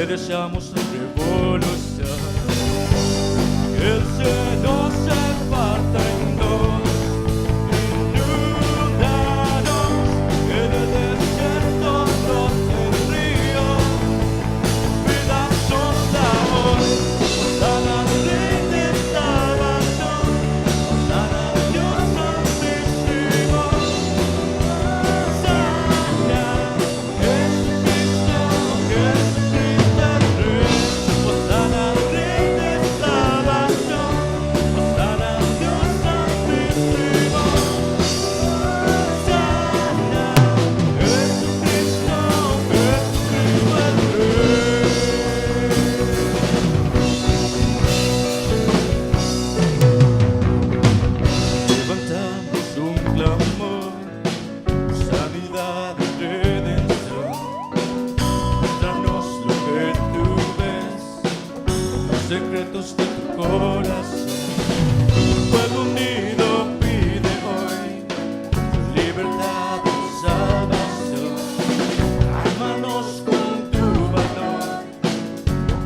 que deseamos revolución. El cielo se parta en dos, inundados, en el desierto broten ríos, vida sonda hoy, Osana al Rey de salvación, Osana al Dios Altísimo, Osana, Jesucristo, Jesucristo el Rey, Osana al Rey de salvación, Osana al Dios Altísimo, Osana, Jesucristo, Jesucristo el Rey. Levantamos un clamor, sanidad y redención. Muéstranos lo que tú ves, los secretos de tu corazón. Un pueblo unido pide hoy libertad y salvación. Ármanos con tu valor,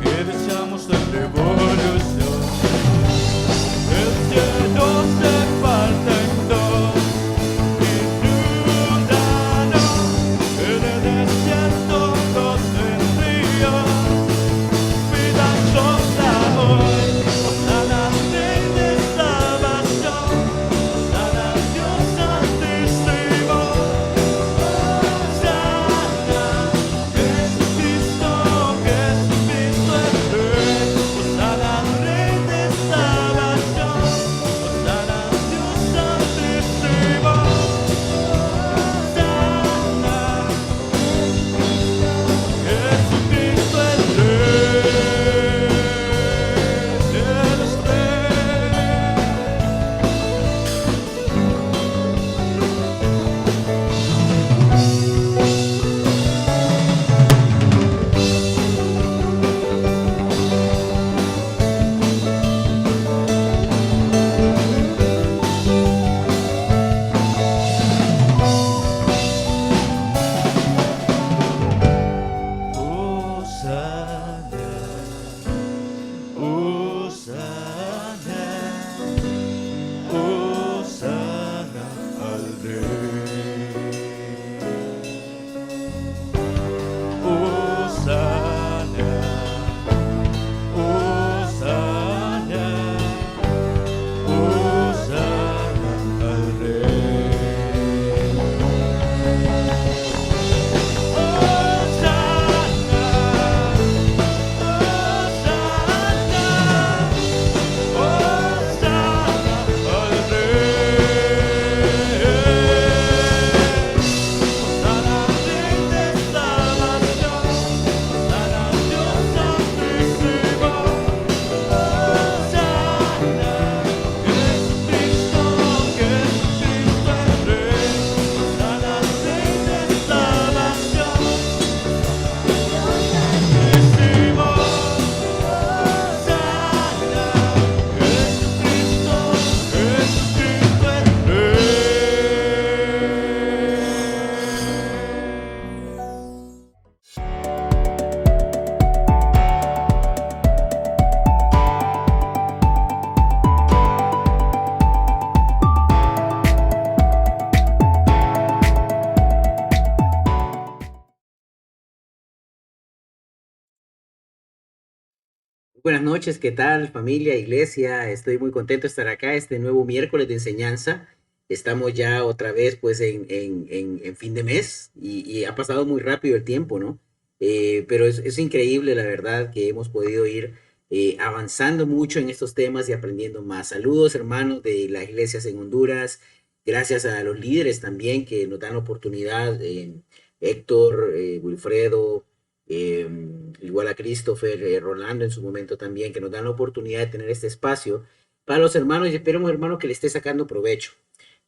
que deseamos la revolución. El cielo se parta en dos, inundados, en el desierto broten ríos, vida sonda hoy, Osana al Rey de salvación, Osana al Dios Altísimo, Osana, Jesucristo, Jesucristo el Rey, Osana al Rey de salvación, Osana al Dios Altísimo, Osana, Jesucristo el Rey de los reyes. Osana, Osana al Rey. Osana, Osana, Osana al Rey. Buenas noches, ¿qué tal familia, iglesia? Estoy muy contento de estar acá este nuevo miércoles de enseñanza. Estamos ya otra vez pues en fin de mes y ha pasado muy rápido el tiempo, ¿no? Pero es increíble la verdad que hemos podido ir avanzando mucho en estos temas y aprendiendo más. Saludos hermanos de las iglesias en Honduras, gracias a los líderes también que nos dan la oportunidad, Héctor, Wilfredo, eh, igual a Christopher, Rolando en su momento también, que nos dan la oportunidad de tener este espacio para los hermanos y esperemos, hermanos, que le esté sacando provecho.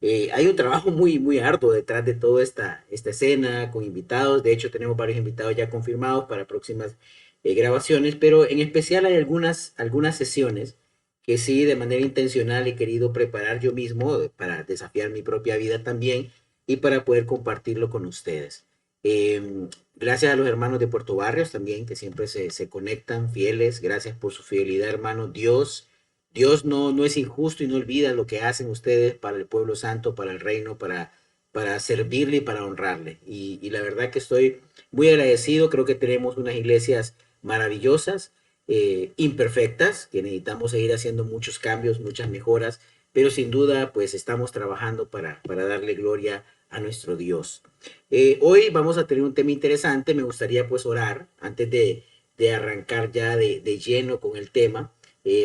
Hay un trabajo muy arduo detrás de toda esta escena con invitados. De hecho, tenemos varios invitados ya confirmados para próximas grabaciones, pero en especial hay algunas sesiones que sí, de manera intencional he querido preparar yo mismo para desafiar mi propia vida también y para poder compartirlo con ustedes. Gracias a los hermanos de Puerto Barrios también, que siempre se conectan, fieles. Gracias por su fidelidad, hermano. Dios no es injusto y no olvida lo que hacen ustedes para el pueblo santo, para el reino, para servirle y para honrarle. Y la verdad que estoy muy agradecido. Creo que tenemos unas iglesias maravillosas, imperfectas, que necesitamos seguir haciendo muchos cambios, muchas mejoras, pero sin duda, pues estamos trabajando para darle gloria a nuestro Dios. Hoy vamos a tener un tema interesante. Me gustaría pues orar antes de arrancar ya de lleno con el tema.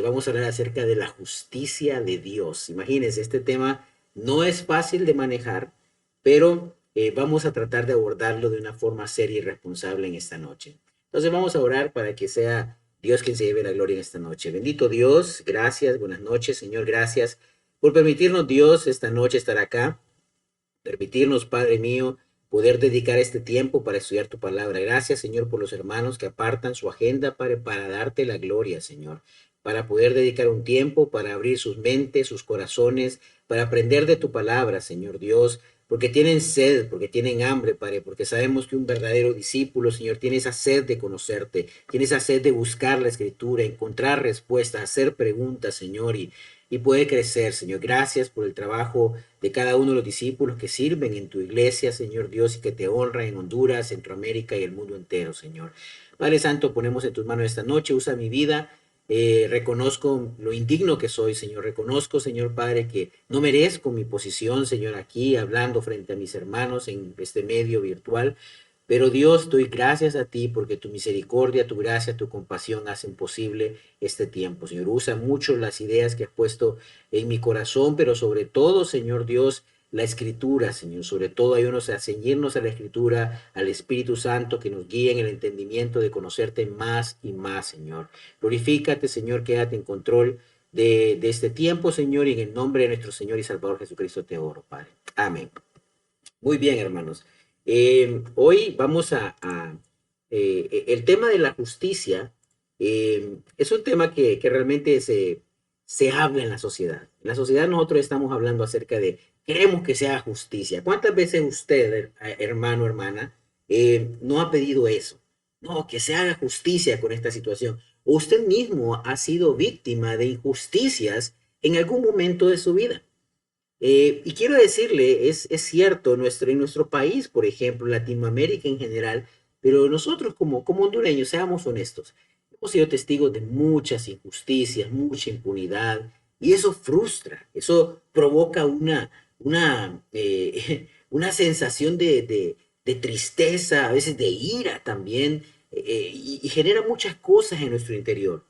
Vamos a hablar acerca de la justicia de Dios. Imagínense, este tema no es fácil de manejar, pero vamos a tratar de abordarlo de una forma seria y responsable en esta noche. Entonces vamos a orar para que sea Dios quien se lleve la gloria en esta noche. Bendito Dios, gracias, buenas noches, Señor, gracias por permitirnos, Dios, esta noche estar acá, permitirnos, Padre mío, poder dedicar este tiempo para estudiar tu palabra. Gracias, Señor, por los hermanos que apartan su agenda para darte la gloria, Señor, para poder dedicar un tiempo, para abrir sus mentes, sus corazones, para aprender de tu palabra, Señor Dios, porque tienen sed, porque tienen hambre, Padre, porque sabemos que un verdadero discípulo, Señor, tiene esa sed de conocerte, tiene esa sed de buscar la escritura, encontrar respuestas, hacer preguntas, Señor, y puede crecer, Señor. Gracias por el trabajo de cada uno de los discípulos que sirven en tu iglesia, Señor Dios, y que te honran en Honduras, Centroamérica y el mundo entero, Señor. Padre Santo, ponemos en tus manos esta noche, usa mi vida. Reconozco lo indigno que soy, Señor. Reconozco, Señor Padre, que no merezco mi posición, Señor, aquí hablando frente a mis hermanos en este medio virtual. Pero Dios, doy gracias a ti porque tu misericordia, tu gracia, tu compasión hacen posible este tiempo. Señor, usa mucho las ideas que has puesto en mi corazón, pero sobre todo, Señor Dios, la escritura, Señor. Sobre todo ayúdanos a ceñirnos a la escritura, al Espíritu Santo que nos guíe en el entendimiento de conocerte más y más, Señor. Glorifícate, Señor, quédate en control de este tiempo, Señor, y en el nombre de nuestro Señor y Salvador Jesucristo te oro, Padre. Amén. Muy bien, hermanos. Hoy vamos el tema de la justicia es un tema que realmente se habla en la sociedad. En la sociedad nosotros estamos hablando acerca de, queremos que se haga justicia. ¿Cuántas veces usted, hermano, hermana, no ha pedido eso? No, que se haga justicia con esta situación. O usted mismo ha sido víctima de injusticias en algún momento de su vida. Y quiero decirle, es cierto, en nuestro país, por ejemplo, Latinoamérica en general, pero nosotros como hondureños, seamos honestos, hemos sido testigos de muchas injusticias, mucha impunidad, y eso frustra, eso provoca una sensación de tristeza, a veces de ira también, y genera muchas cosas en nuestro interior.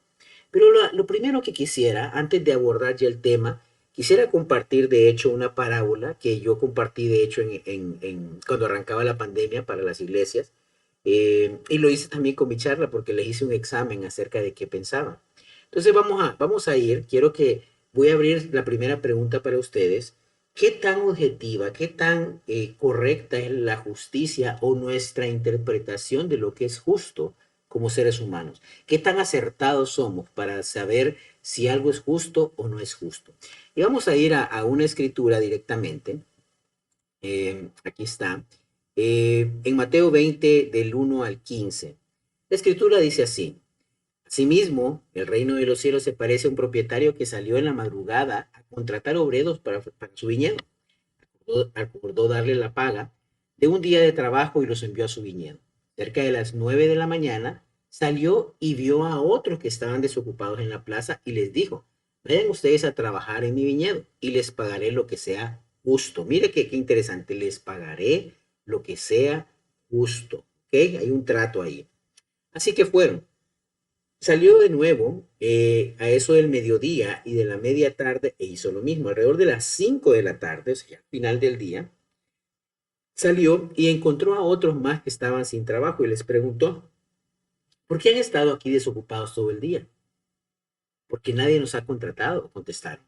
Pero lo primero que quisiera, antes de abordar ya el tema, quisiera compartir de hecho una parábola que yo compartí de hecho cuando arrancaba la pandemia para las iglesias. Y lo hice también con mi charla porque les hice un examen acerca de qué pensaban. Entonces vamos a ir, voy a abrir la primera pregunta para ustedes. ¿Qué tan objetiva, qué tan correcta es la justicia o nuestra interpretación de lo que es justo como seres humanos? ¿Qué tan acertados somos para saber si algo es justo o no es justo? Y vamos a ir a una escritura directamente. Aquí está. En Mateo 20, del 1 al 15. La escritura dice así. Asimismo, el reino de los cielos se parece a un propietario que salió en la madrugada a contratar obreros para su viñedo. Acordó darle la paga de un día de trabajo y los envió a su viñedo. Cerca de las 9 de la mañana, salió y vio a otros que estaban desocupados en la plaza y les dijo, vayan ustedes a trabajar en mi viñedo y les pagaré lo que sea justo. Mire qué interesante, les pagaré lo que sea justo. ¿Ok? Hay un trato ahí. Así que fueron. Salió de nuevo a eso del mediodía y de la media tarde e hizo lo mismo. Alrededor de las 5 de la tarde, o sea, al final del día, salió y encontró a otros más que estaban sin trabajo y les preguntó, ¿por qué han estado aquí desocupados todo el día? Porque nadie nos ha contratado, contestaron.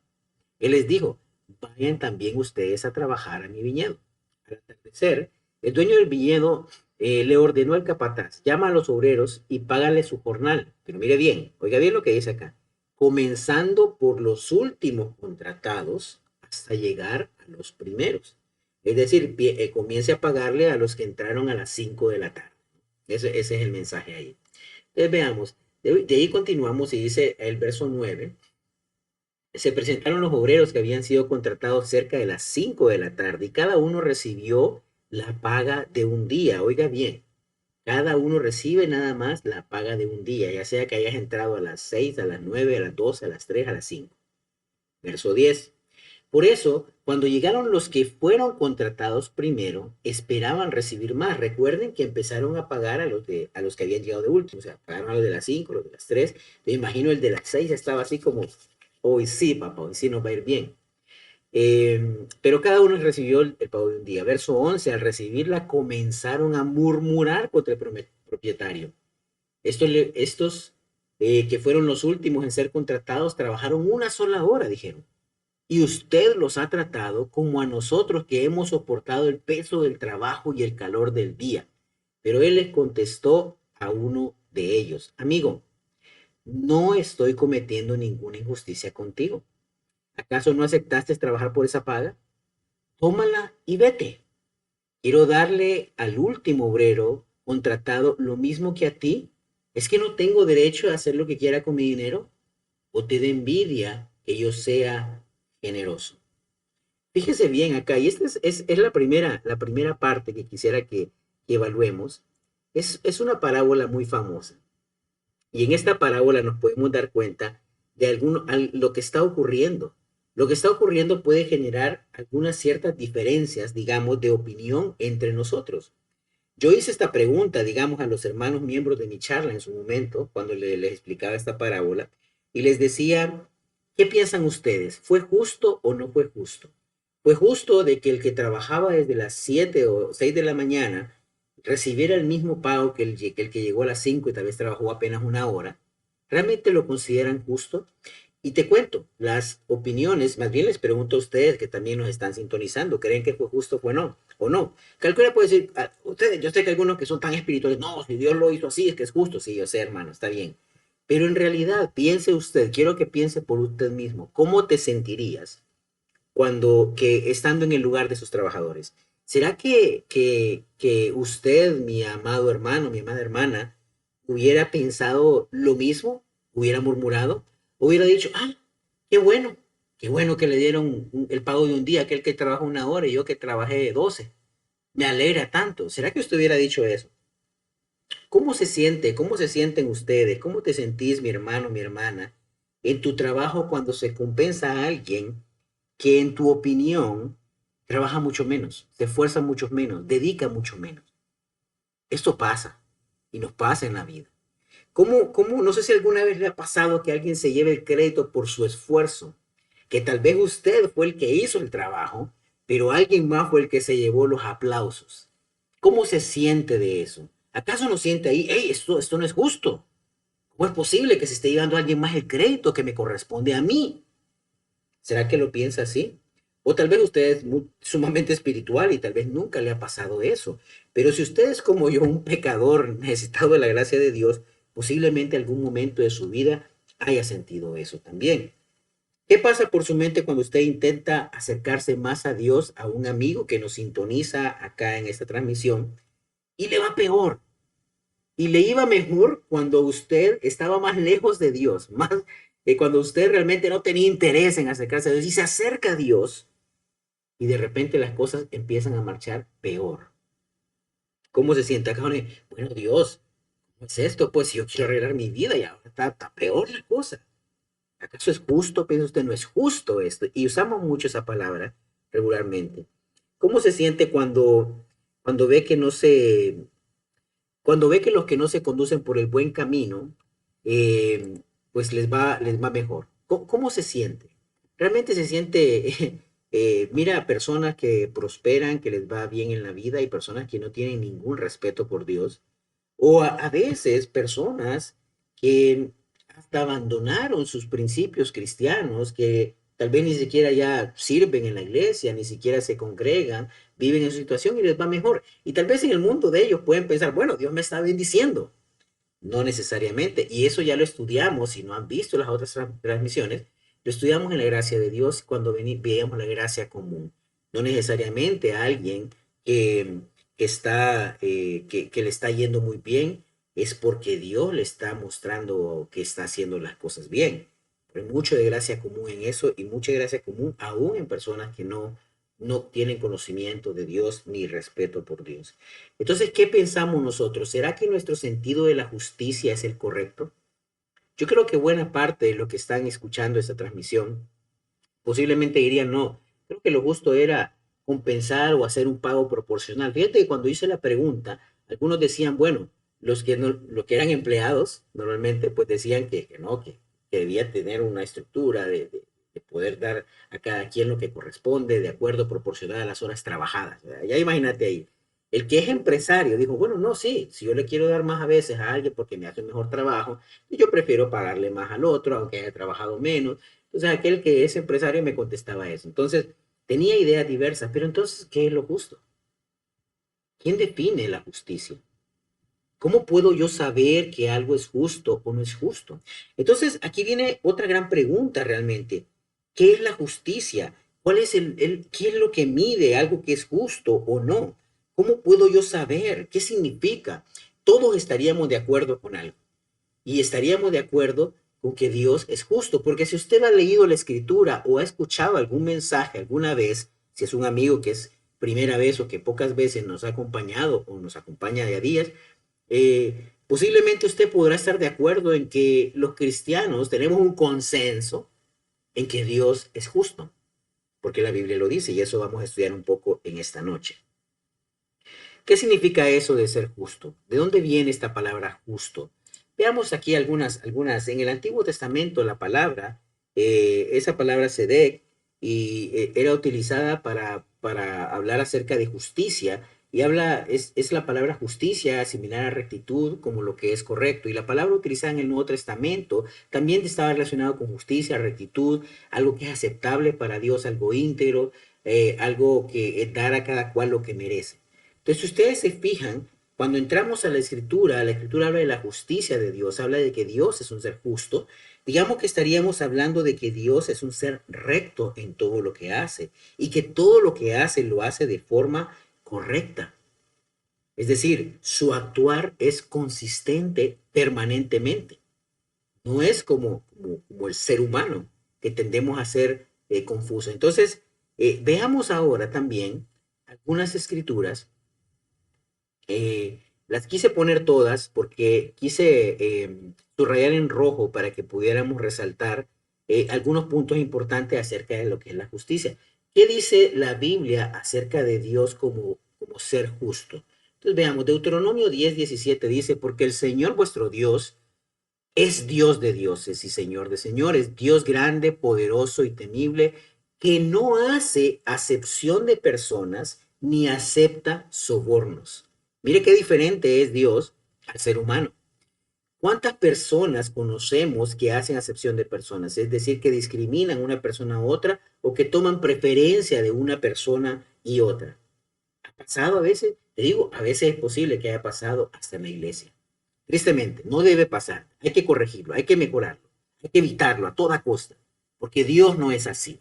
Él les dijo, vayan también ustedes a trabajar a mi viñedo. Al atardecer, el dueño del viñedo le ordenó al capataz, llama a los obreros y págale su jornal. Pero mire bien, oiga bien lo que dice acá. Comenzando por los últimos contratados hasta llegar a los primeros. Es decir, comience a pagarle a los que entraron a las 5 de la tarde. Ese es el mensaje ahí. Entonces veamos, de ahí continuamos y dice el verso 9. Se presentaron los obreros que habían sido contratados cerca de las 5 de la tarde y cada uno recibió la paga de un día. Oiga bien, cada uno recibe nada más la paga de un día, ya sea que hayas entrado a las 6, a las 9, a las 12, a las 3, a las 5. Verso 10. Por eso, cuando llegaron los que fueron contratados primero, esperaban recibir más. Recuerden que empezaron a pagar a los que habían llegado de último. O sea, pagaron a los de las 5, los de las 3. Me imagino el de las 6 estaba así como, hoy sí, papá, hoy sí nos va a ir bien. Pero cada uno recibió el pago de un día. Verso 11, al recibirla comenzaron a murmurar contra el propietario. Estos que fueron los últimos en ser contratados trabajaron una sola hora, dijeron. Y usted los ha tratado como a nosotros que hemos soportado el peso del trabajo y el calor del día. Pero él les contestó a uno de ellos, amigo, no estoy cometiendo ninguna injusticia contigo. ¿Acaso no aceptaste trabajar por esa paga? Tómala y vete. Quiero darle al último obrero contratado lo mismo que a ti. ¿Es que no tengo derecho a hacer lo que quiera con mi dinero? ¿O te da envidia que yo sea generoso? Fíjese bien acá, y esta es la primera parte que quisiera que evaluemos. Es una parábola muy famosa. Y en esta parábola nos podemos dar cuenta de lo que está ocurriendo. Lo que está ocurriendo puede generar algunas ciertas diferencias, digamos, de opinión entre nosotros. Yo hice esta pregunta, digamos, a los hermanos miembros de mi charla en su momento, cuando les explicaba esta parábola, y les decía, ¿qué piensan ustedes? ¿Fue justo o no fue justo? ¿Fue justo de que el que trabajaba desde las 7 o 6 de la mañana recibiera el mismo pago que el que llegó a las 5 y tal vez trabajó apenas una hora? ¿Realmente lo consideran justo? Y te cuento, las opiniones, más bien les pregunto a ustedes que también nos están sintonizando, ¿creen que fue justo o no? Cualquiera puede decir, ustedes, yo sé que algunos que son tan espirituales, no, si Dios lo hizo así, es que es justo, sí, yo sé, hermano, está bien. Pero en realidad, piense usted, quiero que piense por usted mismo, ¿cómo te sentirías estando en el lugar de sus trabajadores? ¿Será que usted, mi amado hermano, mi amada hermana, hubiera pensado lo mismo? ¿Hubiera murmurado? ¿Hubiera dicho, qué bueno que le dieron el pago de un día, aquel que trabaja una hora y yo que trabajé 12? Me alegra tanto. ¿Será que usted hubiera dicho eso? ¿Cómo se siente? ¿Cómo se sienten ustedes? ¿Cómo te sentís, mi hermano, mi hermana, en tu trabajo cuando se compensa a alguien que en tu opinión trabaja mucho menos, se esfuerza mucho menos, dedica mucho menos? Esto pasa y nos pasa en la vida. No sé si alguna vez le ha pasado que alguien se lleve el crédito por su esfuerzo, que tal vez usted fue el que hizo el trabajo, pero alguien más fue el que se llevó los aplausos? ¿Cómo se siente de eso? ¿Acaso no siente ahí, hey, esto no es justo? ¿Cómo es posible que se esté llevando a alguien más el crédito que me corresponde a mí? ¿Será que lo piensa así? O tal vez usted es sumamente espiritual y tal vez nunca le ha pasado eso. Pero si usted es como yo, un pecador necesitado de la gracia de Dios, posiblemente algún momento de su vida haya sentido eso también. ¿Qué pasa por su mente cuando usted intenta acercarse más a Dios, a un amigo que nos sintoniza acá en esta transmisión, y le va peor? Y le iba mejor cuando usted estaba más lejos de Dios, más cuando usted realmente no tenía interés en acercarse a Dios y se acerca a Dios y de repente las cosas empiezan a marchar peor. ¿Cómo se siente acá? Bueno, Dios, ¿cómo es esto? Pues si yo quiero arreglar mi vida y ahora está peor la cosa. ¿Acaso es justo? Piensa usted, no es justo esto. Y usamos mucho esa palabra regularmente. ¿Cómo se siente cuando ve que no se, cuando ve que los que no se conducen por el buen camino, pues les va mejor? ¿Cómo se siente? Realmente se siente, mira, personas que prosperan, que les va bien en la vida y personas que no tienen ningún respeto por Dios. O a veces personas que hasta abandonaron sus principios cristianos, que tal vez ni siquiera ya sirven en la iglesia, ni siquiera se congregan, viven en su situación y les va mejor. Y tal vez en el mundo de ellos pueden pensar, bueno, Dios me está bendiciendo. No necesariamente. Y eso ya lo estudiamos, si no han visto las otras transmisiones, lo estudiamos en la gracia de Dios cuando veíamos la gracia común. no necesariamente a alguien que, que le está yendo muy bien, es porque Dios le está mostrando que está haciendo las cosas bien. Pero hay mucho de gracia común en eso y mucha gracia común aún en personas que no tienen conocimiento de Dios ni respeto por Dios. Entonces, ¿qué pensamos nosotros? ¿Será que nuestro sentido de la justicia es el correcto? Yo creo que buena parte de lo que están escuchando esta transmisión posiblemente dirían no. Creo que lo justo era compensar o hacer un pago proporcional. Fíjate que cuando hice la pregunta, algunos decían, bueno, los que, no, los que eran empleados normalmente pues decían que no, que debía tener una estructura de poder dar a cada quien lo que corresponde de acuerdo proporcional a las horas trabajadas. Ya imagínate ahí. El que es empresario dijo, bueno, no, sí, si yo le quiero dar más a veces a alguien porque me hace un mejor trabajo, yo prefiero pagarle más al otro, aunque haya trabajado menos. Entonces, aquel que es empresario me contestaba eso. Entonces, tenía ideas diversas, pero entonces, ¿qué es lo justo? ¿Quién define la justicia? ¿Cómo puedo yo saber que algo es justo o no es justo? Entonces, aquí viene otra gran pregunta realmente. ¿Qué es la justicia? ¿Cuál es qué es lo que mide algo que es justo o no? ¿Cómo puedo yo saber? ¿Qué significa? Todos estaríamos de acuerdo con algo y estaríamos de acuerdo con que Dios es justo, porque si usted ha leído la escritura o ha escuchado algún mensaje alguna vez, si es un amigo que es primera vez o que pocas veces nos ha acompañado o nos acompaña de a días, posiblemente usted podrá estar de acuerdo en que los cristianos tenemos un consenso en que Dios es justo, porque la Biblia lo dice y eso vamos a estudiar un poco en esta noche. ¿Qué significa eso de ser justo? ¿De dónde viene esta palabra justo? Veamos aquí algunas. En el Antiguo Testamento la palabra, esa palabra sedec, y era utilizada para hablar acerca de justicia, y es la palabra justicia similar a rectitud como lo que es correcto. Y la palabra utilizada en el Nuevo Testamento también estaba relacionado con justicia, rectitud, algo que es aceptable para Dios, algo íntegro, algo que dar a cada cual lo que merece. Entonces, si ustedes se fijan, cuando entramos a la escritura habla de la justicia de Dios, habla de que Dios es un ser justo. Digamos que estaríamos hablando de que Dios es un ser recto en todo lo que hace y que todo lo que hace lo hace de forma correcta. Es decir, su actuar es consistente permanentemente. No es como el ser humano, que tendemos a ser confuso. Entonces, veamos ahora también algunas escrituras. Las quise poner todas porque quise subrayar en rojo para que pudiéramos resaltar algunos puntos importantes acerca de lo que es la justicia. ¿Qué dice la Biblia acerca de Dios como ser justo? Entonces veamos, Deuteronomio 10:17 dice, porque el Señor vuestro Dios es Dios de dioses y Señor de señores, Dios grande, poderoso y temible, que no hace acepción de personas ni acepta sobornos. Mire qué diferente es Dios al ser humano. ¿Cuántas personas conocemos que hacen acepción de personas? Es decir, que discriminan una persona a otra o que toman preferencia de una persona y otra. ¿Ha pasado a veces? Te digo, a veces es posible que haya pasado hasta en la iglesia. Tristemente, no debe pasar. Hay que corregirlo, hay que mejorarlo, hay que evitarlo a toda costa, porque Dios no es así.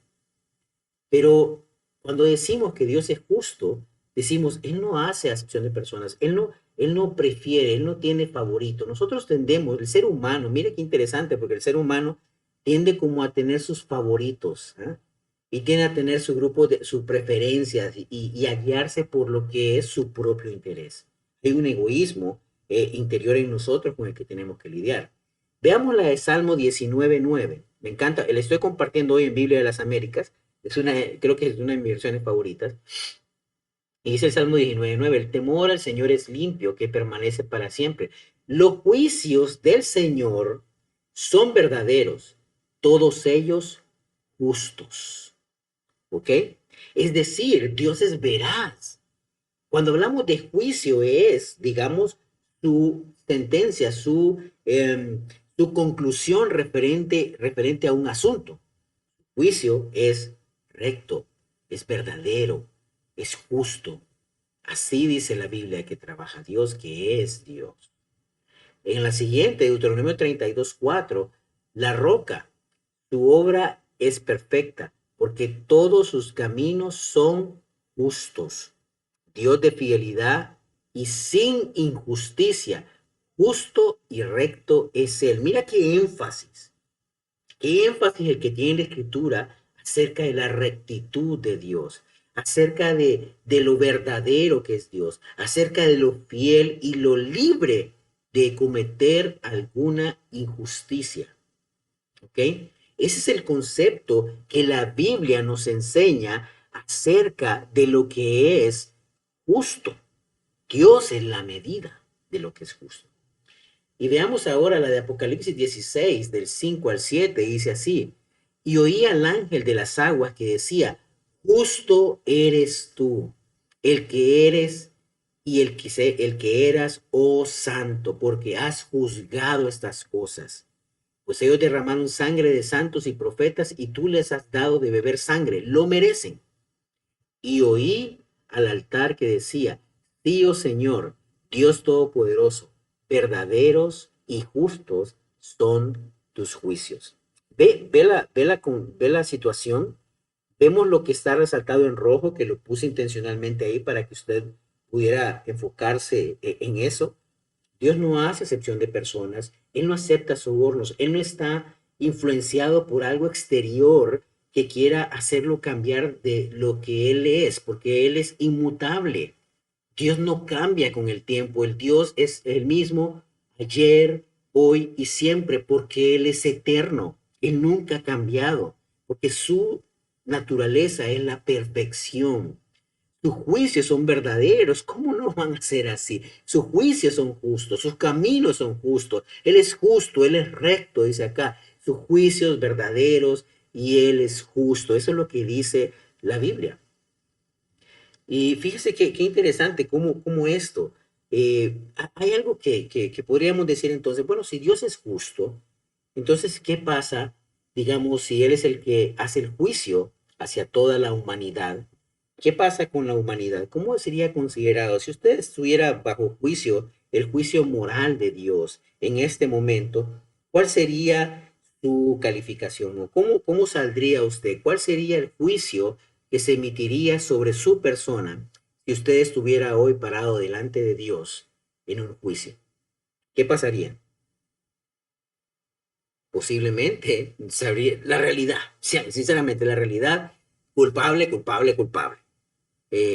Pero cuando decimos que Dios es justo, decimos, Él no hace acepción de personas, Él no prefiere, Él no tiene favorito. Nosotros tendemos, el ser humano, mire qué interesante, porque el ser humano tiende como a tener sus favoritos, ¿eh? Y tiende a tener su grupo de sus preferencias y a guiarse por lo que es su propio interés. Hay un egoísmo interior en nosotros con el que tenemos que lidiar. Veamos la de Salmo 19:9. Me encanta, la estoy compartiendo hoy en Biblia de las Américas. Creo que es una de mis versiones favoritas. Y dice el Salmo 19:9, el temor al Señor es limpio, que permanece para siempre. Los juicios del Señor son verdaderos, todos ellos justos. ¿Ok? Es decir, Dios es veraz. Cuando hablamos de juicio es, digamos, su sentencia, su conclusión referente a un asunto. Juicio es recto, es verdadero, es justo. Así dice la Biblia que trabaja Dios, que es Dios. En la siguiente, Deuteronomio 32:4, la roca, tu obra es perfecta, porque todos sus caminos son justos. Dios de fidelidad y sin injusticia, justo y recto es Él. Mira qué énfasis el que tiene la Escritura acerca de la rectitud de Dios, acerca de lo verdadero que es Dios, acerca de lo fiel y lo libre de cometer alguna injusticia. ¿Ok? Ese es el concepto que la Biblia nos enseña acerca de lo que es justo. Dios es la medida de lo que es justo. Y veamos ahora la de Apocalipsis 16, del 5 al 7, dice así: y oí al ángel de las aguas que decía, justo eres tú, el que eres y el que eras, oh santo, porque has juzgado estas cosas. Pues ellos derramaron sangre de santos y profetas y tú les has dado de beber sangre, lo merecen. Y oí al altar que decía, sí, oh Señor, Dios Todopoderoso, verdaderos y justos son tus juicios. Ve la situación, vemos lo que está resaltado en rojo, que lo puse intencionalmente ahí para que usted pudiera enfocarse en eso. Dios no hace excepción de personas, Él no acepta sobornos, Él no está influenciado por algo exterior que quiera hacerlo cambiar de lo que Él es, porque Él es inmutable. Dios no cambia con el tiempo, el Dios es el mismo ayer, hoy y siempre, porque Él es eterno, Él nunca ha cambiado, porque su naturaleza es la perfección. Sus juicios son verdaderos. ¿Cómo no van a ser así? Sus juicios son justos, sus caminos son justos. Él es justo, Él es recto, dice acá. Sus juicios verdaderos y Él es justo. Eso es lo que dice la Biblia. Y fíjese qué interesante cómo esto. Hay algo que podríamos decir entonces, bueno, si Dios es justo, entonces, ¿qué pasa, digamos, si Él es el que hace el juicio hacia toda la humanidad? ¿Qué pasa con la humanidad? ¿Cómo sería considerado? Si usted estuviera bajo juicio, el juicio moral de Dios en este momento, ¿cuál sería su calificación? ¿O cómo saldría usted? ¿Cuál sería el juicio que se emitiría sobre su persona si usted estuviera hoy parado delante de Dios en un juicio? ¿Qué pasaría? Posiblemente sabría la realidad, sí, sinceramente, la realidad, culpable, culpable, culpable,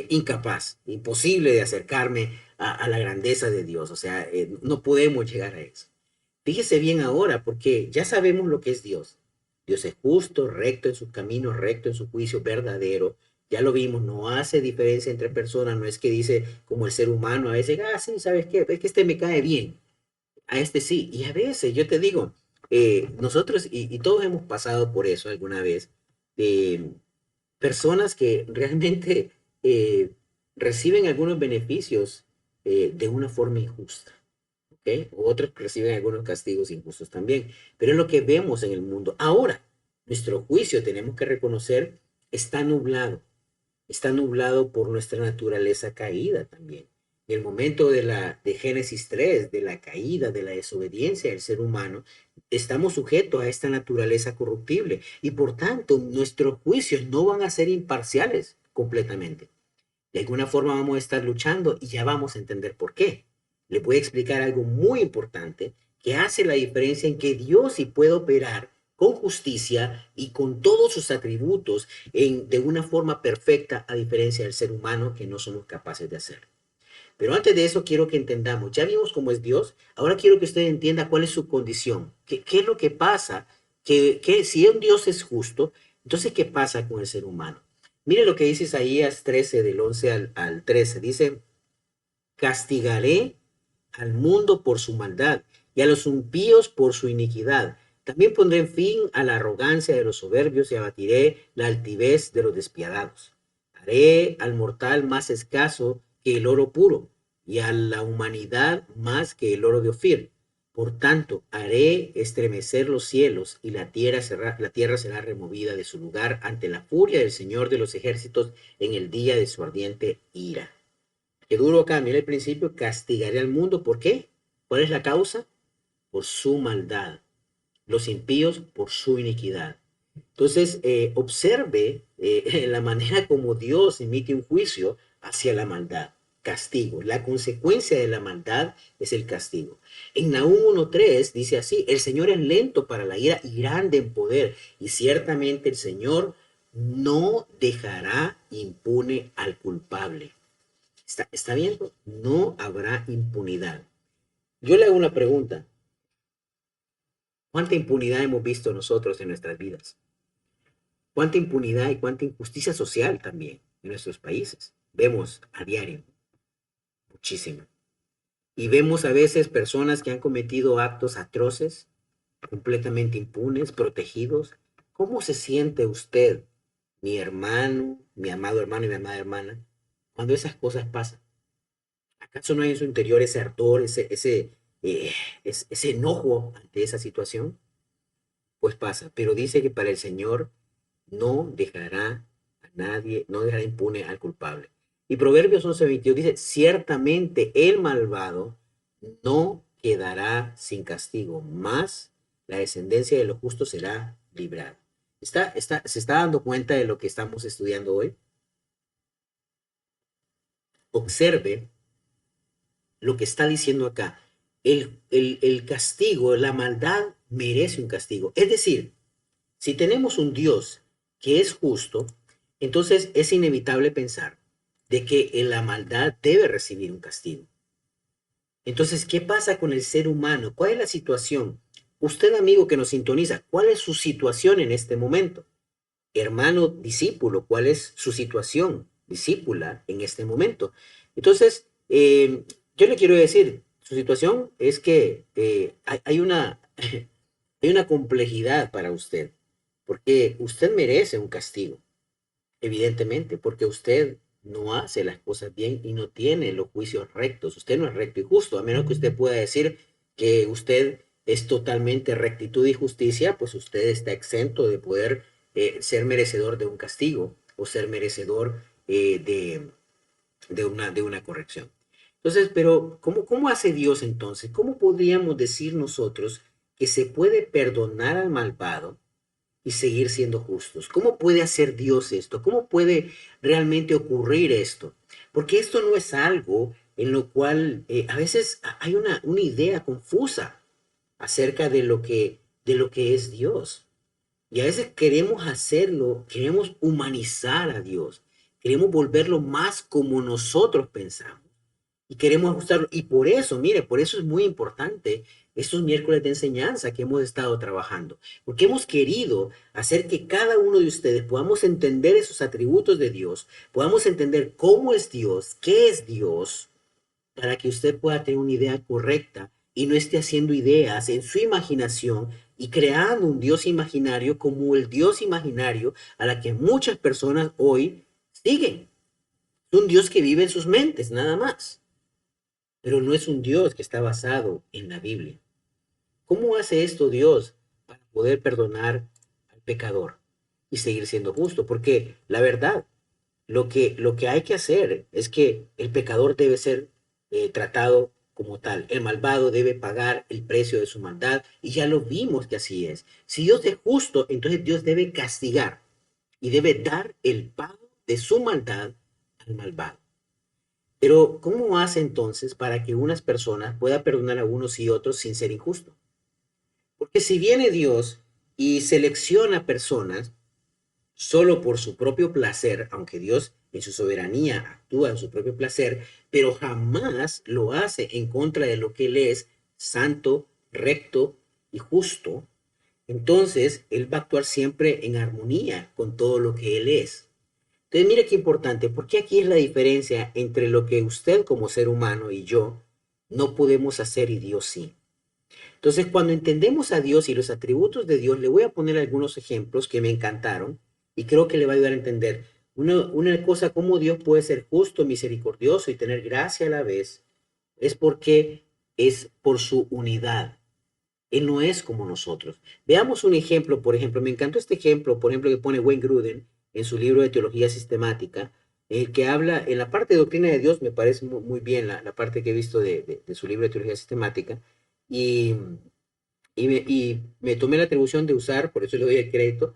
incapaz, imposible de acercarme a la grandeza de Dios, o sea, no podemos llegar a eso. Fíjese bien ahora, porque ya sabemos lo que es Dios. Dios es justo, recto en sus caminos, recto en su juicio, verdadero. Ya lo vimos, no hace diferencia entre personas, no es que dice como el ser humano a veces, ah, sí, ¿sabes qué? Es que este me cae bien, a este sí. Y a veces, yo te digo, nosotros, y todos hemos pasado por eso alguna vez, de personas que realmente reciben algunos beneficios de una forma injusta. ¿Ok? Otros reciben algunos castigos injustos también. Pero es lo que vemos en el mundo. Ahora, nuestro juicio, tenemos que reconocer, está nublado. Está nublado por nuestra naturaleza caída también. En el momento de Génesis 3, de la caída, de la desobediencia del ser humano, estamos sujetos a esta naturaleza corruptible y por tanto nuestros juicios no van a ser imparciales completamente. De alguna forma vamos a estar luchando y ya vamos a entender por qué. Le voy a explicar algo muy importante que hace la diferencia en que Dios sí puede operar con justicia y con todos sus atributos de una forma perfecta, a diferencia del ser humano que no somos capaces de hacerlo. Pero antes de eso quiero que entendamos, ya vimos cómo es Dios, ahora quiero que usted entienda cuál es su condición, qué es lo que pasa, que si un Dios es justo, entonces ¿qué pasa con el ser humano? Mire lo que dice Isaías 13, del 11 al 13. Dice, castigaré al mundo por su maldad y a los impíos por su iniquidad. También pondré fin a la arrogancia de los soberbios y abatiré la altivez de los despiadados. Haré al mortal más escaso que el oro puro y a la humanidad más que el oro de Ofir. Por tanto, haré estremecer los cielos y la tierra será removida de su lugar ante la furia del Señor de los ejércitos en el día de su ardiente ira. Qué duro acá, mira el principio, castigaré al mundo. ¿Por qué? ¿Cuál es la causa? Por su maldad. Los impíos por su iniquidad. Entonces, observe la manera como Dios emite un juicio hacia la maldad, castigo. La consecuencia de la maldad es el castigo. En Nahum 1:3 dice así, el Señor es lento para la ira y grande en poder, y ciertamente el Señor no dejará impune al culpable. ¿Está viendo? No habrá impunidad. Yo le hago una pregunta. ¿Cuánta impunidad hemos visto nosotros en nuestras vidas? ¿Cuánta impunidad y cuánta injusticia social también en nuestros países? Vemos a diario, muchísimo. Y vemos a veces personas que han cometido actos atroces, completamente impunes, protegidos. ¿Cómo se siente usted, mi hermano, mi amado hermano y mi amada hermana, cuando esas cosas pasan? ¿Acaso no hay en su interior ese ardor, eh, ese enojo ante esa situación? Pues pasa, pero dice que para el Señor no dejará a nadie, no dejará impune al culpable. Y Proverbios 11:22 dice, ciertamente el malvado no quedará sin castigo, mas la descendencia de los justos será librada. ¿Se está dando cuenta de lo que estamos estudiando hoy? Observe lo que está diciendo acá. El castigo, la maldad merece un castigo. Es decir, si tenemos un Dios que es justo, entonces es inevitable pensar de que la maldad debe recibir un castigo. Entonces, ¿qué pasa con el ser humano? ¿Cuál es la situación? Usted, amigo que nos sintoniza, ¿cuál es su situación en este momento? Hermano discípulo, ¿cuál es su situación discípula en este momento? Entonces, yo le quiero decir, su situación es que hay una, hay una complejidad para usted, porque usted merece un castigo, evidentemente, porque usted no hace las cosas bien y no tiene los juicios rectos. Usted no es recto y justo, a menos que usted pueda decir que usted es totalmente rectitud y justicia, pues usted está exento de poder ser merecedor de un castigo o ser merecedor de una corrección. Entonces, pero ¿cómo hace Dios entonces? ¿Cómo podríamos decir nosotros que se puede perdonar al malvado y seguir siendo justos? ¿Cómo puede hacer Dios esto? ¿Cómo puede realmente ocurrir esto? Porque esto no es algo en lo cual a veces hay una idea confusa acerca de lo que es Dios. Y a veces queremos hacerlo, queremos humanizar a Dios, queremos volverlo más como nosotros pensamos y queremos ajustarlo. Y por eso, mire, por eso es muy importante estos miércoles de enseñanza que hemos estado trabajando, porque hemos querido hacer que cada uno de ustedes podamos entender esos atributos de Dios, podamos entender cómo es Dios, qué es Dios, para que usted pueda tener una idea correcta y no esté haciendo ideas en su imaginación y creando un Dios imaginario como el Dios imaginario a la que muchas personas hoy siguen. Es un Dios que vive en sus mentes, nada más, pero no es un Dios que está basado en la Biblia. ¿Cómo hace esto Dios para poder perdonar al pecador y seguir siendo justo? Porque la verdad, lo que hay que hacer es que el pecador debe ser tratado como tal. El malvado debe pagar el precio de su maldad y ya lo vimos que así es. Si Dios es justo, entonces Dios debe castigar y debe dar el pago de su maldad al malvado. Pero ¿cómo hace entonces para que unas personas puedan perdonar a unos y otros sin ser injusto? Porque si viene Dios y selecciona personas solo por su propio placer, aunque Dios en su soberanía actúa en su propio placer, pero jamás lo hace en contra de lo que Él es santo, recto y justo, entonces Él va a actuar siempre en armonía con todo lo que Él es. Entonces, mire qué importante, porque aquí es la diferencia entre lo que usted como ser humano y yo no podemos hacer y Dios sí. Entonces, cuando entendemos a Dios y los atributos de Dios, le voy a poner algunos ejemplos que me encantaron y creo que le va a ayudar a entender una cosa, cómo Dios puede ser justo, misericordioso y tener gracia a la vez, es porque es por su unidad. Él no es como nosotros. Veamos un ejemplo, por ejemplo, me encantó este ejemplo, por ejemplo, que pone Wayne Grudem en su libro de Teología Sistemática, el que habla, en la parte de doctrina de Dios, me parece muy bien la parte que he visto de su libro de Teología Sistemática, y y me tomé la atribución de usar, por eso le doy el crédito,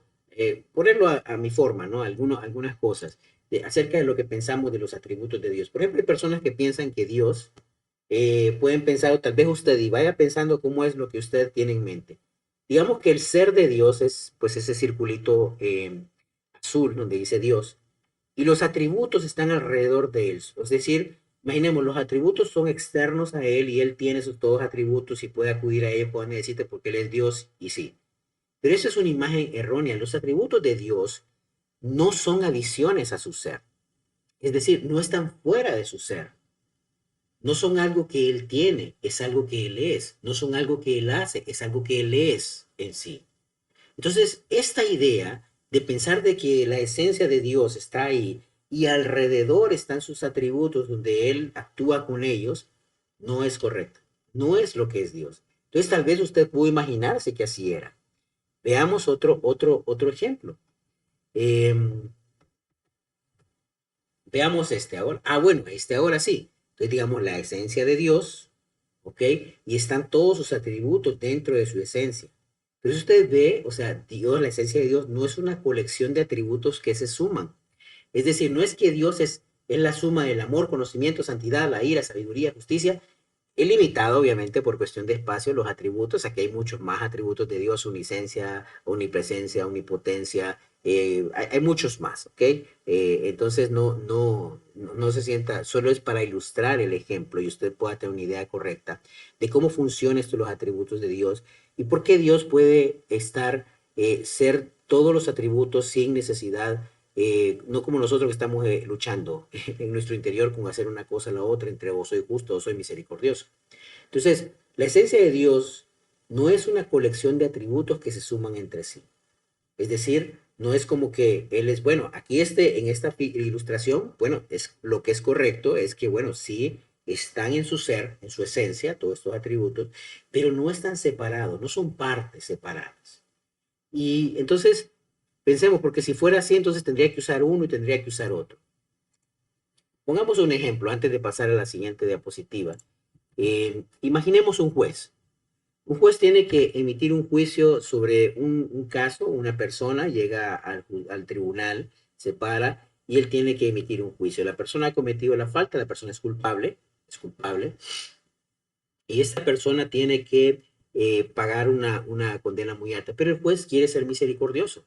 ponerlo a mi forma, ¿no? Algunas cosas acerca de lo que pensamos de los atributos de Dios. Por ejemplo, hay personas que piensan que Dios, pueden pensar, o tal vez usted, y vaya pensando cómo es lo que usted tiene en mente. Digamos que el ser de Dios es, pues, ese circulito azul donde dice Dios, y los atributos están alrededor de él. Es decir, imaginemos, los atributos son externos a él y él tiene sus todos atributos y puede acudir a ellos cuando necesite porque él es Dios y sí. Pero eso es una imagen errónea. Los atributos de Dios no son adiciones a su ser. Es decir, no están fuera de su ser. No son algo que él tiene, es algo que él es. No son algo que él hace, es algo que él es en sí. Entonces, esta idea de pensar de que la esencia de Dios está ahí y alrededor están sus atributos donde Él actúa con ellos, no es correcta. No es lo que es Dios. Entonces, tal vez usted pudo imaginarse que así era. Veamos otro ejemplo. Eh, Veamos este ahora. Ah, bueno, este ahora sí. Entonces, digamos, la esencia de Dios, ¿ok? Y están todos sus atributos dentro de su esencia. Pero si usted ve, o sea, Dios, la esencia de Dios, no es una colección de atributos que se suman. Es decir, no es que Dios es la suma del amor, conocimiento, santidad, la ira, sabiduría, justicia. Es limitado, obviamente, por cuestión de espacio, los atributos. Aquí hay muchos más atributos de Dios, omnisciencia, omnipresencia, omnipotencia. Hay muchos más, ¿ok? Entonces, no se sienta, solo es para ilustrar el ejemplo y usted pueda tener una idea correcta de cómo funcionan estos los atributos de Dios y por qué Dios puede estar, ser todos los atributos sin necesidad, no como nosotros que estamos luchando en nuestro interior con hacer una cosa a la otra, entre o soy justo o soy misericordioso. Entonces, la esencia de Dios no es una colección de atributos que se suman entre sí. Es decir, no es como que Él es, bueno, aquí en esta ilustración, bueno, es, lo que es correcto es que, bueno, sí están en su ser, en su esencia, todos estos atributos, pero no están separados, no son partes separadas. Y entonces, pensemos, porque si fuera así, entonces tendría que usar uno y tendría que usar otro. Pongamos un ejemplo antes de pasar a la siguiente diapositiva. Imaginemos un juez. Un juez tiene que emitir un juicio sobre un caso, una persona llega al tribunal, se para y él tiene que emitir un juicio. La persona ha cometido la falta, la persona es culpable, y esta persona tiene que pagar una condena muy alta, pero el juez quiere ser misericordioso.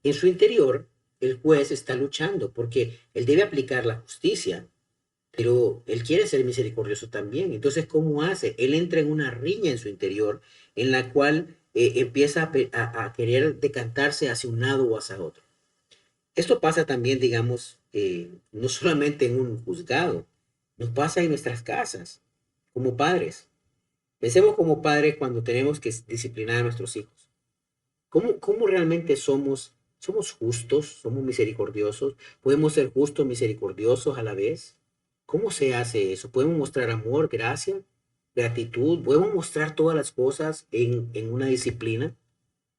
En su interior, el juez está luchando porque él debe aplicar la justicia, pero él quiere ser misericordioso también. Entonces, ¿cómo hace? Él entra en una riña en su interior en la cual empieza a querer decantarse hacia un lado o hacia otro. Esto pasa también, digamos, no solamente en un juzgado, nos pasa en nuestras casas, como padres. Pensemos como padres cuando tenemos que disciplinar a nuestros hijos. ¿Cómo realmente somos justos, somos misericordiosos? ¿Podemos ser justos, misericordiosos a la vez? ¿Cómo se hace eso? ¿Podemos mostrar amor, gracia, gratitud? ¿Podemos mostrar todas las cosas en una disciplina?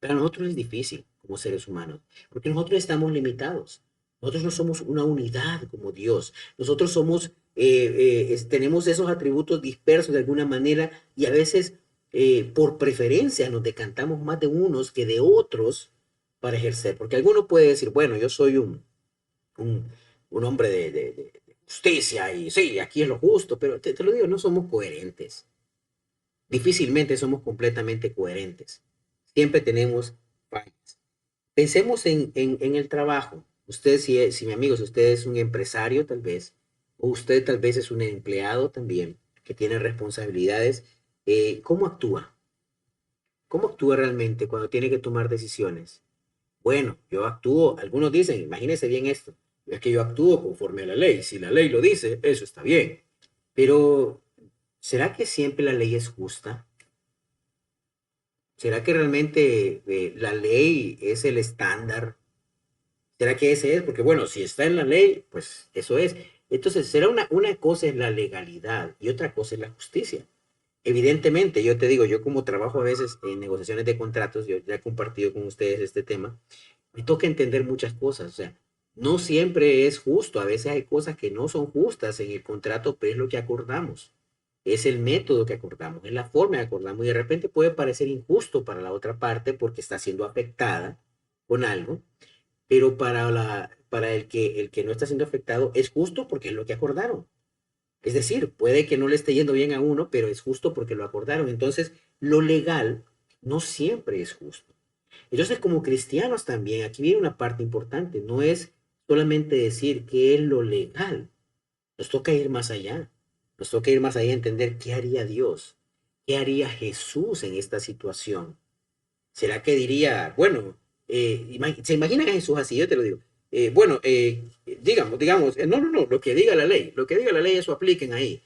Para nosotros es difícil como seres humanos, porque nosotros estamos limitados. Nosotros no somos una unidad como Dios. Nosotros tenemos esos atributos dispersos de alguna manera y a veces por preferencia nos decantamos más de unos que de otros para ejercer. Porque alguno puede decir, bueno, yo soy un, un hombre de justicia y sí, aquí es lo justo, pero te lo digo, no somos coherentes. Difícilmente somos completamente coherentes. Siempre tenemos fallas. Pensemos en el trabajo. Usted, si mi amigo, si usted es un empresario tal vez, o usted tal vez es un empleado también, que tiene responsabilidades, ¿cómo actúa? ¿Cómo actúa realmente cuando tiene que tomar decisiones? Bueno, yo actúo, algunos dicen, imagínese bien esto, es que yo actúo conforme a la ley. Si la ley lo dice, eso está bien. Pero, ¿será que siempre la ley es justa? ¿Será que realmente la ley es el estándar? ¿Será que ese es? Porque bueno, si está en la ley, pues eso es. Entonces, será una cosa es la legalidad y otra cosa es la justicia. Evidentemente, yo te digo, yo como trabajo a veces en negociaciones de contratos, yo ya he compartido con ustedes este tema, me toca entender muchas cosas. O sea, no siempre es justo. A veces hay cosas que no son justas en el contrato, pero es lo que acordamos. Es el método que acordamos, es la forma que acordamos. Y de repente puede parecer injusto para la otra parte porque está siendo afectada con algo, pero para el que no está siendo afectado es justo porque es lo que acordaron. Es decir, puede que no le esté yendo bien a uno, pero es justo porque lo acordaron. Entonces, lo legal no siempre es justo. Entonces, como cristianos también, aquí viene una parte importante. No es solamente decir qué es lo legal. Nos toca ir más allá. Nos toca ir más allá y entender qué haría Dios. ¿Qué haría Jesús en esta situación? ¿Será que diría, bueno, se imaginan a Jesús así? Yo te lo digo. Bueno, digamos, no, lo que diga la ley, eso apliquen ahí.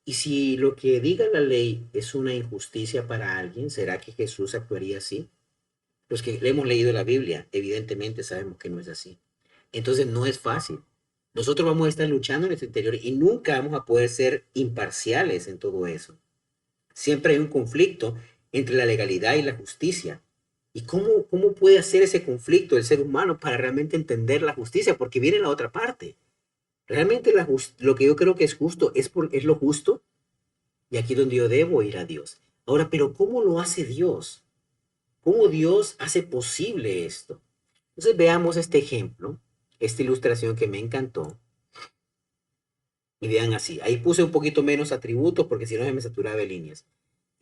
Y si lo que diga la ley es una injusticia para alguien, ¿será que Jesús actuaría así? Los que le hemos leído la Biblia, evidentemente sabemos que no es así. Entonces no es fácil. Nosotros vamos a estar luchando en nuestro interior y nunca vamos a poder ser imparciales en todo eso. Siempre hay un conflicto entre la legalidad y la justicia. ¿Y cómo puede hacer ese conflicto el ser humano para realmente entender la justicia? Porque viene la otra parte. Realmente lo que yo creo que es justo es lo justo, y aquí es donde yo debo ir a Dios. Ahora, pero ¿cómo lo hace Dios? ¿Cómo Dios hace posible esto? Entonces veamos este ejemplo, esta ilustración que me encantó. Y vean así, ahí puse un poquito menos atributos porque si no se me saturaba de líneas.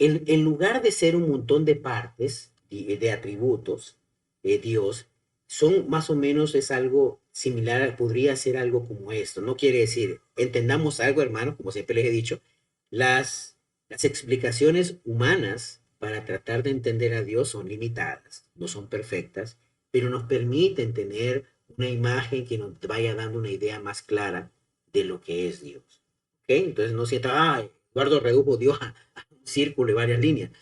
En lugar de ser un montón de partes, de atributos, Dios, son más o menos, es algo similar, podría ser algo como esto. No quiere decir, entendamos algo, hermanos, como siempre les he dicho, las explicaciones humanas para tratar de entender a Dios son limitadas, no son perfectas, pero nos permiten tener una imagen que nos vaya dando una idea más clara de lo que es Dios. ¿Ok? Entonces no sienta, Eduardo redujo Dios a un círculo y varias líneas.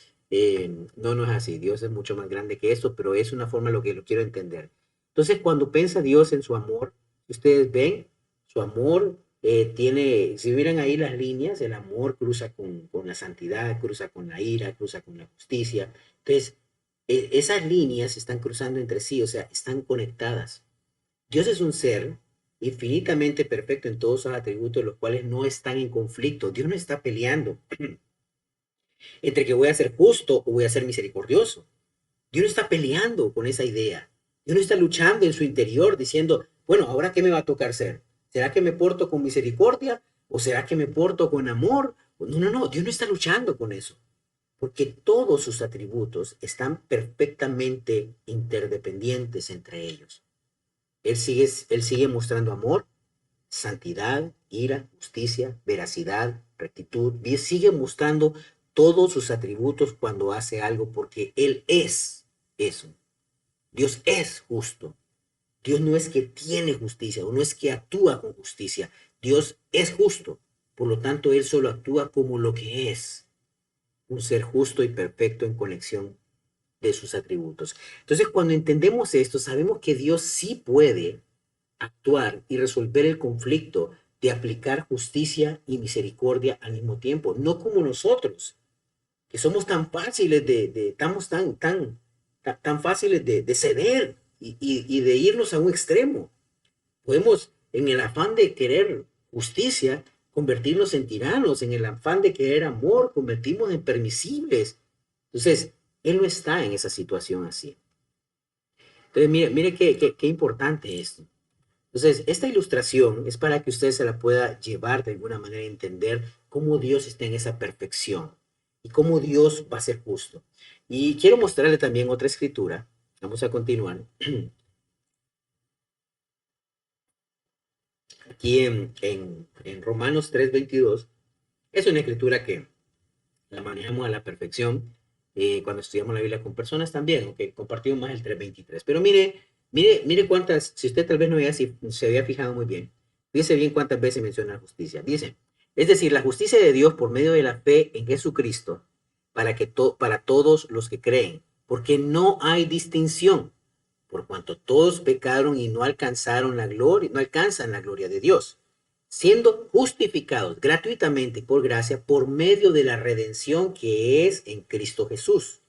No es así. Dios es mucho más grande que esto, pero es una forma en lo que lo quiero entender. Entonces, cuando piensa Dios en su amor, ustedes ven, su amor tiene, si miran ahí las líneas, el amor cruza con la santidad, cruza con la ira, cruza con la justicia. Entonces, esas líneas están cruzando entre sí, o sea, están conectadas. Dios es un ser infinitamente perfecto en todos sus atributos, los cuales no están en conflicto. Dios no está peleando entre que voy a ser justo o voy a ser misericordioso. Dios no está peleando con esa idea. Dios no está luchando en su interior diciendo, bueno, ¿ahora qué me va a tocar ser? ¿Será que me porto con misericordia o será que me porto con amor? No, Dios no está luchando con eso, porque todos sus atributos están perfectamente interdependientes entre ellos. Él sigue mostrando amor, santidad, ira, justicia, veracidad, rectitud. Dios sigue mostrando todos sus atributos cuando hace algo porque Él es eso. Dios es justo. Dios no es que tiene justicia o no es que actúa con justicia. Dios es justo. Por lo tanto, Él solo actúa como lo que es. Un ser justo y perfecto en conexión de sus atributos. Entonces, cuando entendemos esto, sabemos que Dios sí puede actuar y resolver el conflicto de aplicar justicia y misericordia al mismo tiempo, no como nosotros, que somos tan fáciles estamos tan fáciles de ceder y de irnos a un extremo. Podemos, en el afán de querer justicia, convertirnos en tiranos, en el afán de querer amor, convertirnos en permisibles. Entonces, él no está en esa situación así. Entonces, mire qué importante esto. Entonces, esta ilustración es para que usted se la pueda llevar de alguna manera a entender cómo Dios está en esa perfección y cómo Dios va a ser justo. Y quiero mostrarle también otra escritura. Vamos a continuar. Aquí en Romanos 3:22 es una escritura que la manejamos a la perfección cuando estudiamos la Biblia con personas también, aunque compartimos más el 3:23. Pero mire cuántas, si usted tal vez no había, si se había fijado muy bien, fíjese bien cuántas veces menciona la justicia. Dice, es decir, la justicia de Dios por medio de la fe en Jesucristo para todos los que creen, porque no hay distinción, por cuanto todos pecaron y no alcanzaron la gloria, no alcanzan la gloria de Dios, siendo justificados gratuitamente por gracia por medio de la redención que es en Cristo Jesús,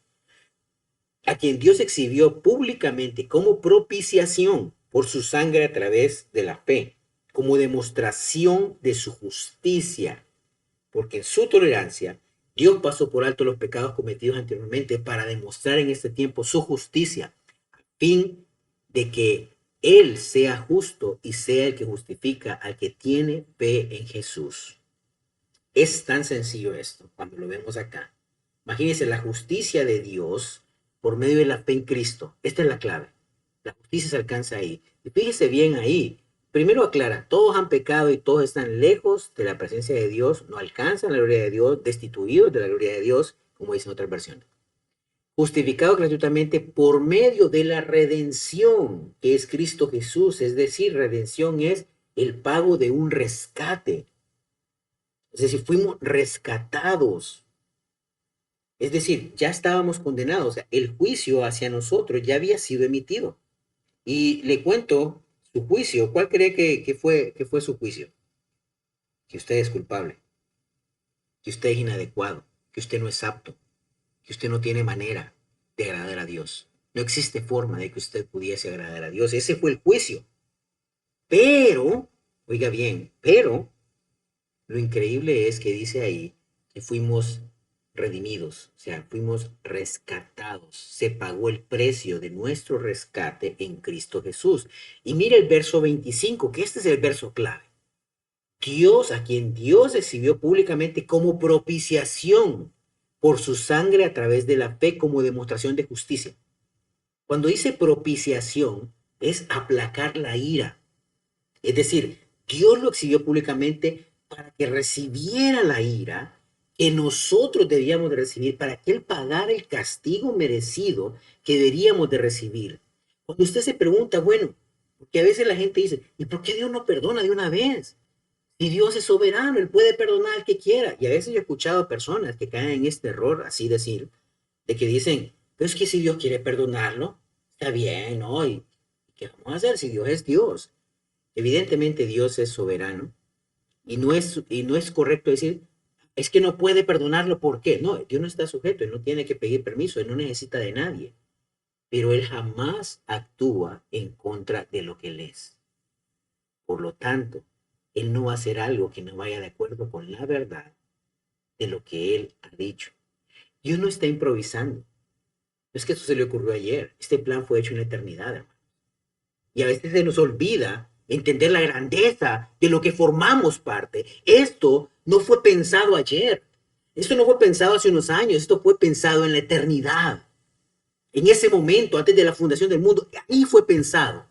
a quien Dios exhibió públicamente como propiciación por su sangre a través de la fe, como demostración de su justicia, porque en su tolerancia Dios pasó por alto los pecados cometidos anteriormente para demostrar en este tiempo su justicia, a fin de que Él sea justo y sea el que justifica al que tiene fe en Jesús. Es tan sencillo esto cuando lo vemos acá. Imagínense la justicia de Dios por medio de la fe en Cristo. Esta es la clave. La justicia se alcanza ahí. Y fíjese bien ahí. Primero aclara, todos han pecado y todos están lejos de la presencia de Dios, no alcanzan la gloria de Dios, destituidos de la gloria de Dios, como dicen otras versiones. Justificado gratuitamente por medio de la redención, que es Cristo Jesús. Es decir, redención es el pago de un rescate. Es decir, fuimos rescatados. Es decir, ya estábamos condenados. O sea, el juicio hacia nosotros ya había sido emitido. Y le cuento su juicio. ¿Cuál cree que fue su juicio? Que usted es culpable, que usted es inadecuado, que usted no es apto, que usted no tiene manera de agradar a Dios. No existe forma de que usted pudiese agradar a Dios. Ese fue el juicio. Pero, oiga bien, pero lo increíble es que dice ahí que fuimos redimidos, o sea, fuimos rescatados. Se pagó el precio de nuestro rescate en Cristo Jesús. Y mira el verso 25, que este es el verso clave. Dios, a quien Dios recibió públicamente como propiciación por su sangre a través de la fe como demostración de justicia. Cuando dice propiciación, es aplacar la ira. Es decir, Dios lo exhibió públicamente para que recibiera la ira que nosotros debíamos de recibir, para que Él pagara el castigo merecido que deberíamos de recibir. Cuando usted se pregunta, bueno, porque a veces la gente dice, ¿y por qué Dios no perdona de una vez? Si Dios es soberano, Él puede perdonar al que quiera. Y a veces yo he escuchado a personas que caen en este error, así decir, de que dicen, pero es que si Dios quiere perdonarlo, está bien, ¿no? ¿Y qué vamos a hacer si Dios es Dios? Evidentemente Dios es soberano y no es correcto decir, es que no puede perdonarlo, ¿por qué? No, Dios no está sujeto, Él no tiene que pedir permiso, Él no necesita de nadie, pero Él jamás actúa en contra de lo que Él es. Por lo tanto, Él no va a hacer algo que no vaya de acuerdo con la verdad de lo que Él ha dicho. Dios no está improvisando. No es que esto se le ocurrió ayer, este plan fue hecho en la eternidad, hermano. Y a veces se nos olvida entender la grandeza de lo que formamos parte. Esto no fue pensado ayer. Esto no fue pensado hace unos años. Esto fue pensado en la eternidad. En ese momento, antes de la fundación del mundo, ahí fue pensado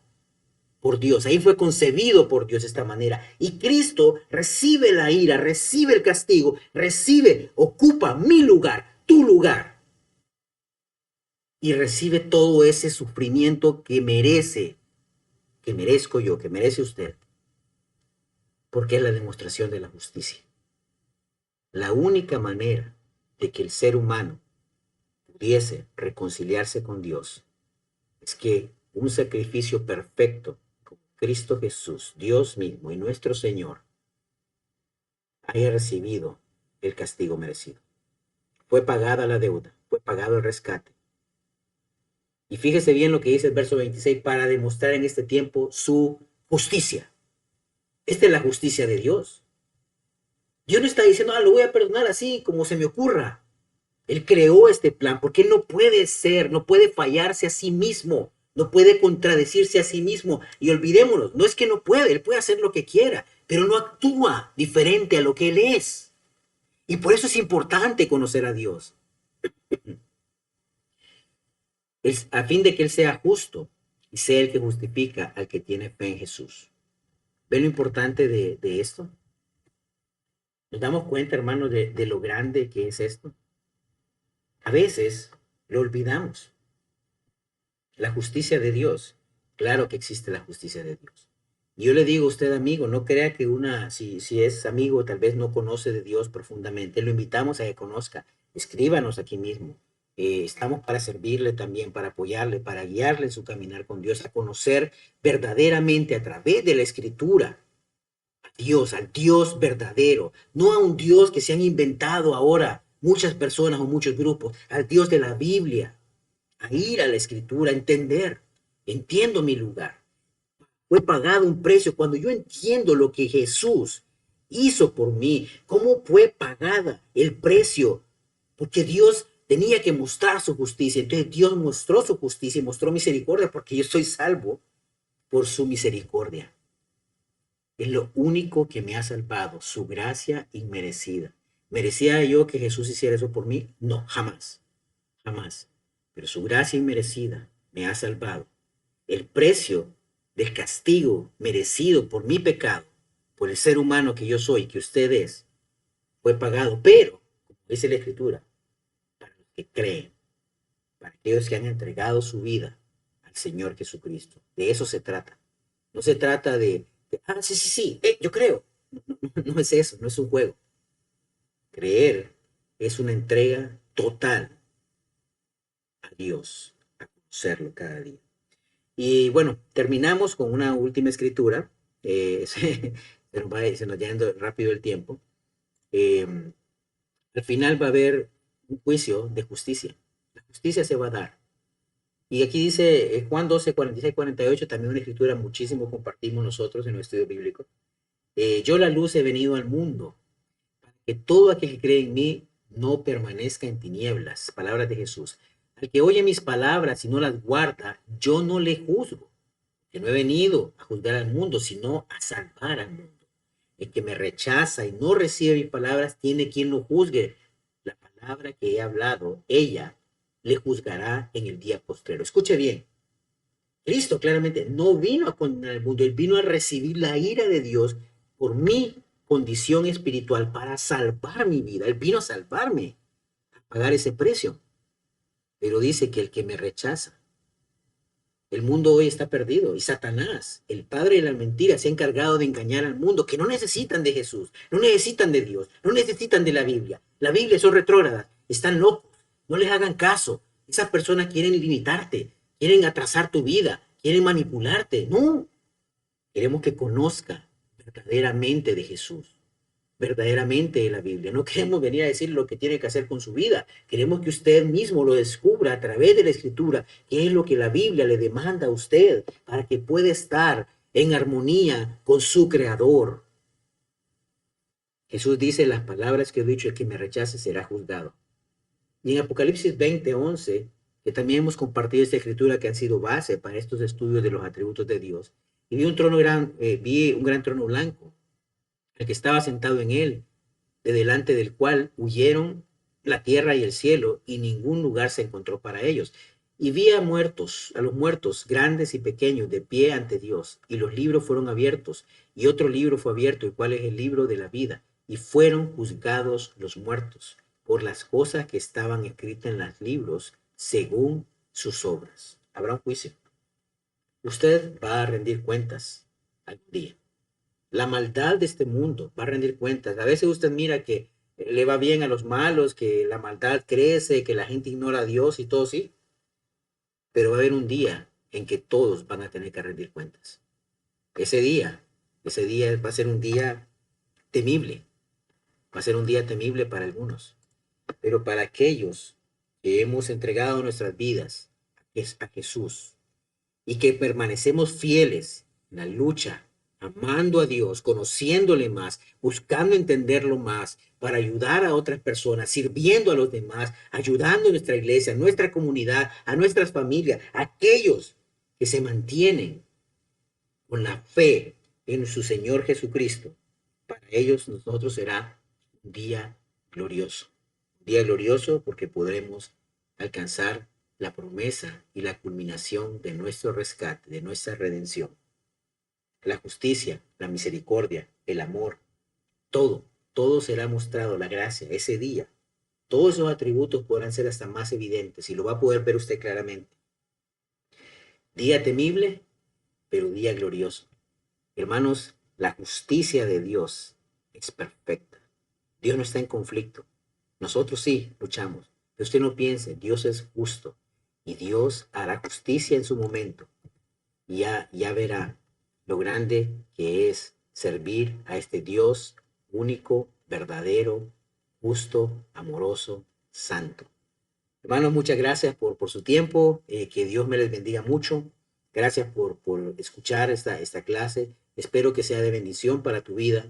por Dios. Ahí fue concebido por Dios de esta manera. Y Cristo recibe la ira, recibe el castigo, ocupa mi lugar, tu lugar. Y recibe todo ese sufrimiento que merezco yo, que merece usted, porque es la demostración de la justicia. La única manera de que el ser humano pudiese reconciliarse con Dios es que un sacrificio perfecto como Cristo Jesús, Dios mismo y nuestro Señor, haya recibido el castigo merecido. Fue pagada la deuda, fue pagado el rescate. Y fíjese bien lo que dice el verso 26, para demostrar en este tiempo su justicia. Esta es la justicia de Dios. Dios no está diciendo, lo voy a perdonar así como se me ocurra. Él creó este plan porque Él no puede ser, no puede fallarse a sí mismo, no puede contradecirse a sí mismo. Y olvidémonos, no es que no puede, Él puede hacer lo que quiera, pero no actúa diferente a lo que Él es. Y por eso es importante conocer a Dios. A fin de que Él sea justo y sea el que justifica al que tiene fe en Jesús. ¿Ven lo importante de esto? ¿Nos damos cuenta, hermanos, de lo grande que es esto? A veces lo olvidamos. La justicia de Dios. Claro que existe la justicia de Dios. Y yo le digo a usted, amigo, no crea que si es amigo, tal vez no conoce de Dios profundamente. Lo invitamos a que conozca. Escríbanos aquí mismo. Estamos para servirle también, para apoyarle, para guiarle en su caminar con Dios, a conocer verdaderamente a través de la Escritura Dios, al Dios verdadero, no a un Dios que se han inventado ahora muchas personas o muchos grupos, al Dios de la Biblia, a ir a la Escritura, a entender, entiendo mi lugar. Fue pagado un precio cuando yo entiendo lo que Jesús hizo por mí, cómo fue pagada el precio, porque Dios Tenía que mostrar su justicia. Entonces Dios mostró su justicia y mostró misericordia porque yo soy salvo por su misericordia. Es lo único que me ha salvado, su gracia inmerecida. ¿Merecía yo que Jesús hiciera eso por mí? No, jamás, jamás. Pero su gracia inmerecida me ha salvado. El precio del castigo merecido por mi pecado, por el ser humano que yo soy, que usted es, fue pagado. Pero, como dice la Escritura, para los que creen, para aquellos que han entregado su vida al Señor Jesucristo. De eso se trata. No se trata sí, sí, sí, yo creo. No, no, no es eso, no es un juego. Creer es una entrega total a Dios, a conocerlo cada día. Y bueno, terminamos con una última escritura. Se nos yendo rápido el tiempo. Eh, Al final va a haber un juicio de justicia. La justicia se va a dar. Y aquí dice Juan 12, 46, 48, también una escritura muchísimo compartimos nosotros en nuestro estudio bíblico. Yo la luz he venido al mundo, para que todo aquel que cree en mí no permanezca en tinieblas. Palabras de Jesús. Al que oye mis palabras y no las guarda, yo no le juzgo, que no he venido a juzgar al mundo, sino a salvar al mundo. El que me rechaza y no recibe mis palabras, tiene quien lo juzgue. La palabra que he hablado, ella le juzgará en el día postrero. Escuche bien, Cristo claramente no vino a condenar al mundo, él vino a recibir la ira de Dios por mi condición espiritual para salvar mi vida. Él vino a salvarme, a pagar ese precio. Pero dice que el que me rechaza, el mundo hoy está perdido y Satanás, el padre de la mentira, se ha encargado de engañar al mundo, que no necesitan de Jesús, no necesitan de Dios, no necesitan de la Biblia. La Biblia son retrógradas, están locos, no les hagan caso. Esas personas quieren limitarte, quieren atrasar tu vida, quieren manipularte. No, queremos que conozca verdaderamente de Jesús, verdaderamente de la Biblia. No queremos venir a decir lo que tiene que hacer con su vida. Queremos que usted mismo lo descubra a través de la Escritura, qué es lo que la Biblia le demanda a usted para que pueda estar en armonía con su Creador. Jesús dice las palabras que he dicho: el que me rechace será juzgado. Y en Apocalipsis 20:11, que también hemos compartido esta escritura que han sido base para estos estudios de los atributos de Dios, y vi un gran trono blanco, el que estaba sentado en él, de delante del cual huyeron la tierra y el cielo, y ningún lugar se encontró para ellos. Y vi a los muertos, grandes y pequeños, de pie ante Dios, y los libros fueron abiertos, y otro libro fue abierto, el cual es el libro de la vida, y fueron juzgados los muertos por las cosas que estaban escritas en los libros, según sus obras. Habrá un juicio. Usted va a rendir cuentas algún día. La maldad de este mundo va a rendir cuentas. A veces usted mira que le va bien a los malos, que la maldad crece, que la gente ignora a Dios y todo, sí. Pero va a haber un día en que todos van a tener que rendir cuentas. Ese día va a ser un día temible. Va a ser un día temible para algunos. Pero para aquellos que hemos entregado nuestras vidas a Jesús y que permanecemos fieles en la lucha, amando a Dios, conociéndole más, buscando entenderlo más, para ayudar a otras personas, sirviendo a los demás, ayudando a nuestra iglesia, a nuestra comunidad, a nuestras familias, a aquellos que se mantienen con la fe en su Señor Jesucristo. Para ellos nosotros será un día glorioso. Un día glorioso porque podremos alcanzar la promesa y la culminación de nuestro rescate, de nuestra redención. La justicia, la misericordia, el amor, todo será mostrado, la gracia, ese día. Todos esos atributos podrán ser hasta más evidentes y lo va a poder ver usted claramente. Día temible, pero día glorioso. Hermanos, la justicia de Dios es perfecta. Dios no está en conflicto. Nosotros sí luchamos, pero usted no piense, Dios es justo y Dios hará justicia en su momento. Y ya verá lo grande que es servir a este Dios único, verdadero, justo, amoroso, santo. Hermanos, muchas gracias por su tiempo, que Dios me les bendiga mucho. Gracias por escuchar esta clase. Espero que sea de bendición para tu vida,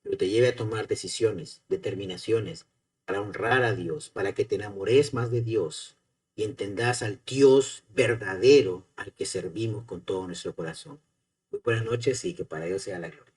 pero te lleve a tomar decisiones, determinaciones para honrar a Dios, para que te enamores más de Dios y entendas al Dios verdadero al que servimos con todo nuestro corazón. Muy buenas noches y que para Dios sea la gloria.